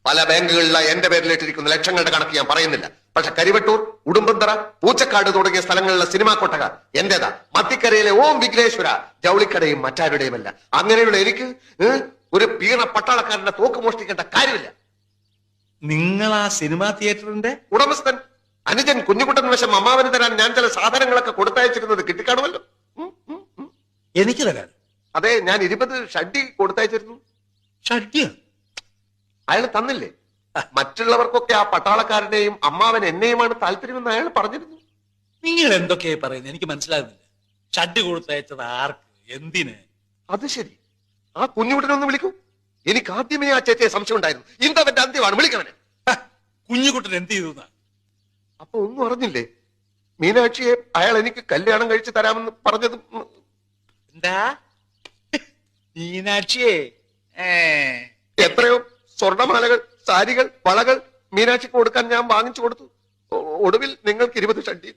പല ബാങ്കുകളിലെ എന്റെ പേരിലിട്ടിരിക്കുന്ന ലക്ഷങ്ങളുടെ കണക്ക് ഞാൻ പറയുന്നില്ല. പക്ഷെ കരിവട്ടൂർ, ഉടുമ്പന്തറ, പൂച്ചക്കാട് തുടങ്ങിയ സ്ഥലങ്ങളിലെ സിനിമാ കൊട്ടക എന്റേതാ. മത്തിക്കരയിലെ ഓം വിഘ്നേശ്വര ജൗളിക്കടയും മറ്റാരുടെയുമല്ല. അങ്ങനെയുള്ള എനിക്ക് ഒരു പീണ പട്ടാളക്കാരന്റെ തോക്ക് മോഷ്ടിക്കേണ്ട കാര്യമില്ല. നിങ്ങൾ ആ സിനിമാ തിയേറ്ററിന്റെ ഉടമസ്ഥൻ അനുജൻ കുഞ്ഞുകുട്ടൻ വശം അമ്മാവന് തരാൻ ഞാൻ ചില സാധനങ്ങളൊക്കെ കൊടുത്തയച്ചിരുന്നത് കിട്ടിക്കാണുമല്ലോ. എനിക്ക് തരാൻ? അതെ, ഞാൻ 20 ഷഡ്ഡി കൊടുത്തയച്ചിരുന്നു. ഷഡ്ഡിയ? അയാൾ തന്നില്ലേ? മറ്റുള്ളവർക്കൊക്കെ ആ പട്ടാളക്കാരനെയും അമ്മാവൻ എന്നെയുമാണ് താല്പര്യമെന്ന് അയാൾ പറഞ്ഞിരുന്നു. നിങ്ങൾ എന്തൊക്കെയാ പറയുന്നത്? എനിക്ക് മനസ്സിലാകുന്നില്ല. ഷഡ്ഡി കൊടുത്തയച്ചത് ആർക്ക്, എന്തിന്? അത് ശരി, ആ കുഞ്ഞുകുട്ടനൊന്ന് വിളിക്കൂ. എനിക്ക് ആദ്യമേ ആ ചേച്ചിയെ സംശയം ഉണ്ടായിരുന്നു. ഇന്തവന്റെ അന്ത്യമാണ്, വിളിക്കവനെ. കുഞ്ഞുകുട്ടൻ എന്ത് ചെയ്തു? അപ്പൊ ഒന്നും അറിഞ്ഞില്ലേ? മീനാക്ഷിയെ അയാൾ എനിക്ക് കല്യാണം കഴിച്ച് തരാമെന്ന് പറഞ്ഞത്. എന്താ? മീനാക്ഷിയെ? എത്രയോ സ്വർണമാലകൾ, സാരികൾ, വളകൾ മീനാക്ഷിക്ക് കൊടുക്കാൻ ഞാൻ വാങ്ങിച്ചു കൊടുത്തു. ഒടുവിൽ നിങ്ങൾക്ക് 20 ഷഡ്ഡി.